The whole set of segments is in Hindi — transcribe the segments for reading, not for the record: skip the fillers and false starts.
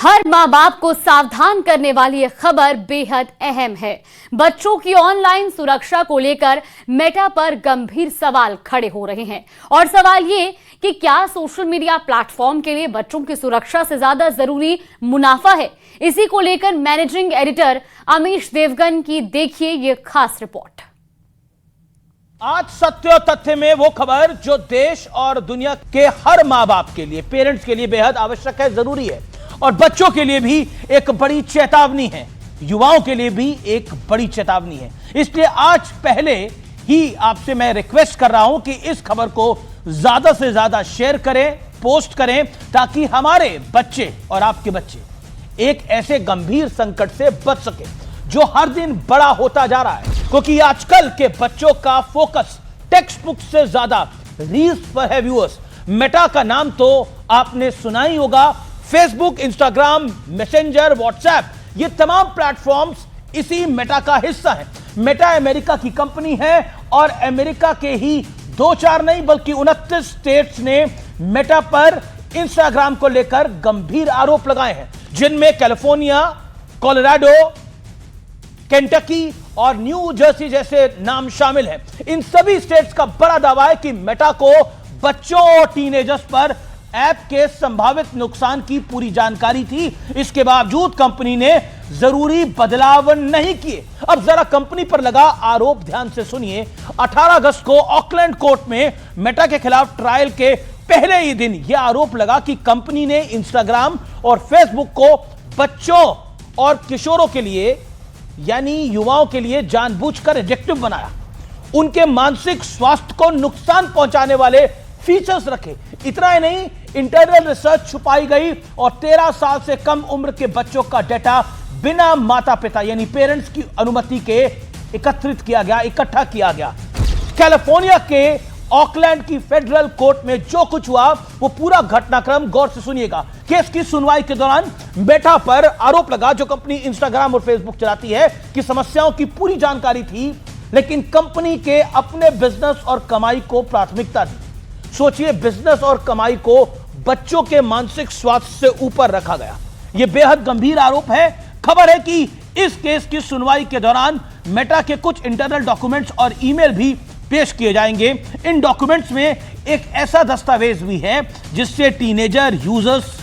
हर माँ बाप को सावधान करने वाली यह खबर बेहद अहम है। बच्चों की ऑनलाइन सुरक्षा को लेकर मेटा पर गंभीर सवाल खड़े हो रहे हैं और सवाल ये कि क्या सोशल मीडिया प्लेटफॉर्म के लिए बच्चों की सुरक्षा से ज्यादा जरूरी मुनाफा है। इसी को लेकर मैनेजिंग एडिटर अमीश देवगन की देखिए ये खास रिपोर्ट। आज सत्य और तथ्य में वो खबर जो देश और दुनिया के हर माँ बाप के लिए, पेरेंट्स के लिए बेहद आवश्यक है, जरूरी है और बच्चों के लिए भी एक बड़ी चेतावनी है, युवाओं के लिए भी एक बड़ी चेतावनी है। इसलिए आज पहले ही आपसे मैं रिक्वेस्ट कर रहा हूं कि इस खबर को ज्यादा से ज्यादा शेयर करें, पोस्ट करें, ताकि हमारे बच्चे और आपके बच्चे एक ऐसे गंभीर संकट से बच सके जो हर दिन बड़ा होता जा रहा है। क्योंकि आजकल के बच्चों का फोकस टेक्स्ट बुक से ज्यादा रील्स पर है। व्यूअर्स, मेटा का नाम तो आपने सुना ही होगा। फेसबुक, इंस्टाग्राम, मैसेंजर, व्हाट्सएप, ये तमाम प्लेटफॉर्म्स इसी मेटा का हिस्सा हैं। मेटा अमेरिका की कंपनी है और अमेरिका के ही 2-4 नहीं बल्कि 29 स्टेट्स ने मेटा पर इंस्टाग्राम को लेकर गंभीर आरोप लगाए हैं, जिनमें कैलिफोर्निया, कोलोराडो, केंटकी और न्यू जर्सी जैसे नाम शामिल हैं। इन सभी स्टेट्स का बड़ा दावा है कि मेटा को बच्चों और टीनेजर्स पर ऐप के संभावित नुकसान की पूरी जानकारी थी। इसके बावजूद कंपनी ने जरूरी बदलाव नहीं किए। अब जरा कंपनी पर लगा आरोप ध्यान से सुनिए। 18 अगस्त को ऑकलैंड कोर्ट में मेटा के खिलाफ ट्रायल के पहले ही दिन यह आरोप लगा कि कंपनी ने इंस्टाग्राम और फेसबुक को बच्चों और किशोरों के लिए, यानी युवाओं के लिए जानबूझकर एडिक्टिव बनाया, उनके मानसिक स्वास्थ्य को नुकसान पहुंचाने वाले फीचर्स रखे। इतना ही नहीं, इंटरनल रिसर्च छुपाई गई और 13 साल से कम उम्र के बच्चों का डेटा बिना माता पिता यानी पेरेंट्स की अनुमति के इकट्ठा किया गया। कैलिफोर्निया के ऑकलैंड की फेडरल कोर्ट में जो कुछ हुआ वो पूरा घटनाक्रम गौर से सुनिएगा। केस की सुनवाई के दौरान मेटा पर आरोप लगा, जो कंपनी इंस्टाग्राम और फेसबुक चलाती है, कि समस्याओं की पूरी जानकारी थी, लेकिन कंपनी के अपने बिजनेस और कमाई को प्राथमिकता दी। सोचिए, बिजनेस और कमाई को बच्चों के मानसिक स्वास्थ्य से ऊपर रखा गया। यह बेहद गंभीर आरोप है। खबर है कि इस केस की सुनवाई के दौरान मेटा के कुछ इंटरनल डॉक्यूमेंट्स और ईमेल भी पेश किए जाएंगे। इन डॉक्यूमेंट्स में एक ऐसा दस्तावेज भी है जिससे टीनेजर यूजर्स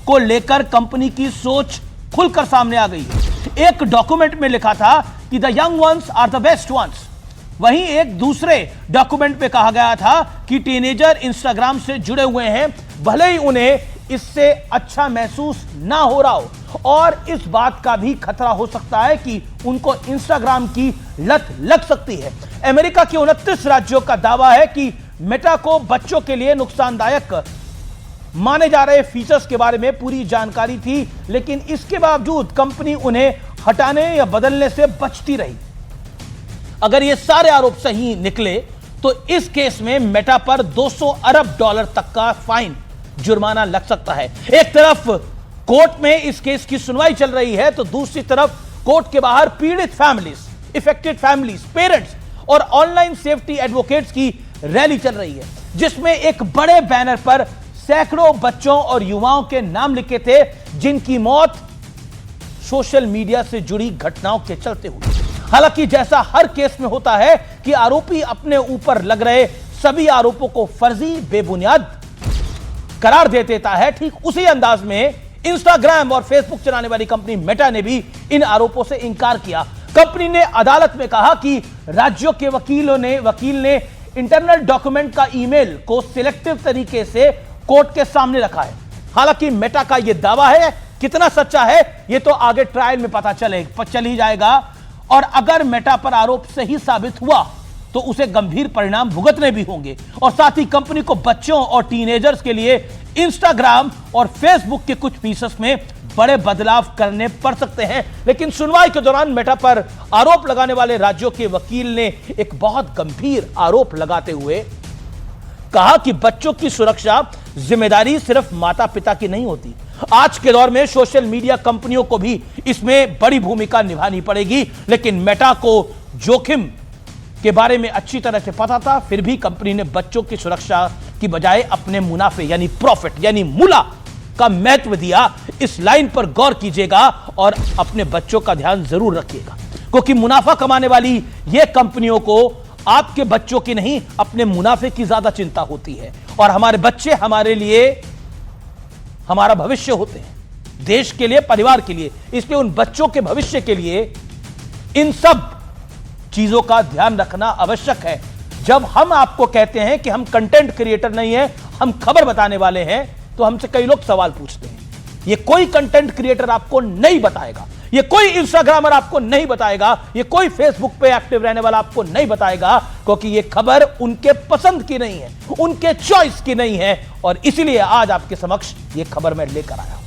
को लेकर कंपनी की सोच खुलकर सामने आ गई है। एक डॉक्यूमेंट में लिखा था कि the young ones are the best ones. वहीं एक दूसरे डॉक्यूमेंट पे कहा गया था कि टीनेजर इंस्टाग्राम से जुड़े हुए हैं, भले ही उन्हें इससे अच्छा महसूस ना हो रहा हो और इस बात का भी खतरा हो सकता है कि उनको इंस्टाग्राम की लत लग सकती है। अमेरिका के 29 राज्यों का दावा है कि मेटा को बच्चों के लिए नुकसानदायक माने जा रहे फीचर्स के बारे में पूरी जानकारी थी, लेकिन इसके बावजूद कंपनी उन्हें हटाने या बदलने से बचती रही। अगर ये सारे आरोप सही निकले तो इस केस में मेटा पर 200 अरब डॉलर तक का फाइन, जुर्माना लग सकता है। एक तरफ कोर्ट में इस केस की सुनवाई चल रही है तो दूसरी तरफ कोर्ट के बाहर पीड़ित फैमिलीज, इफेक्टेड फैमिलीज, पेरेंट्स और ऑनलाइन सेफ्टी एडवोकेट्स की रैली चल रही है, जिसमें एक बड़े बैनर पर सैकड़ों बच्चों और युवाओं के नाम लिखे थे जिनकी मौत सोशल मीडिया से जुड़ी घटनाओं के चलते हुई। हालांकि जैसा हर केस में होता है कि आरोपी अपने ऊपर लग रहे सभी आरोपों को फर्जी, बेबुनियाद करार दे देता है, ठीक उसी अंदाज में इंस्टाग्राम और फेसबुक चलाने वाली कंपनी मेटा ने भी इन आरोपों से इंकार किया। कंपनी ने अदालत में कहा कि राज्यों के वकील ने इंटरनल डॉक्यूमेंट का ईमेल को सिलेक्टिव तरीके से कोर्ट के सामने रखा है। हालांकि मेटा का यह दावा है, कितना सच्चा है यह तो आगे ट्रायल में पता चल ही जाएगा। और अगर मेटा पर आरोप सही साबित हुआ तो उसे गंभीर परिणाम भुगतने भी होंगे और साथ ही कंपनी को बच्चों और टीनेजर्स के लिए इंस्टाग्राम और फेसबुक के कुछ फीचर्स में बड़े बदलाव करने पड़ सकते हैं। लेकिन सुनवाई के दौरान मेटा पर आरोप लगाने वाले राज्यों के वकील ने एक बहुत गंभीर आरोप लगाते हुए कहा कि बच्चों की सुरक्षा जिम्मेदारी सिर्फ माता पिता की नहीं होती। आज के दौर में सोशल मीडिया कंपनियों को भी इसमें बड़ी भूमिका निभानी पड़ेगी, लेकिन मेटा को जोखिम के बारे में अच्छी तरह से पता था, फिर भी कंपनी ने बच्चों की सुरक्षा की बजाय अपने मुनाफे यानी प्रॉफिट यानी मुला का महत्व दिया। इस लाइन पर गौर कीजिएगा और अपने बच्चों का ध्यान जरूर रखिएगा, क्योंकि मुनाफा कमाने वाली ये कंपनियों को आपके बच्चों की नहीं, अपने मुनाफे की ज्यादा चिंता होती है। और हमारे बच्चे हमारे लिए हमारा भविष्य होते हैं, देश के लिए, परिवार के लिए। इसलिए उन बच्चों के भविष्य के लिए इन सब चीजों का ध्यान रखना आवश्यक है। जब हम आपको कहते हैं कि हम कंटेंट क्रिएटर नहीं है, हम खबर बताने वाले हैं, तो हमसे कई लोग सवाल पूछते हैं। ये कोई कंटेंट क्रिएटर आपको नहीं बताएगा, ये कोई इंस्टाग्रामर आपको नहीं बताएगा, ये कोई फेसबुक पे एक्टिव रहने वाला आपको नहीं बताएगा, क्योंकि ये खबर उनके पसंद की नहीं है, उनके चॉइस की नहीं है। और इसीलिए आज आपके समक्ष ये खबर मैं लेकर आया हूं।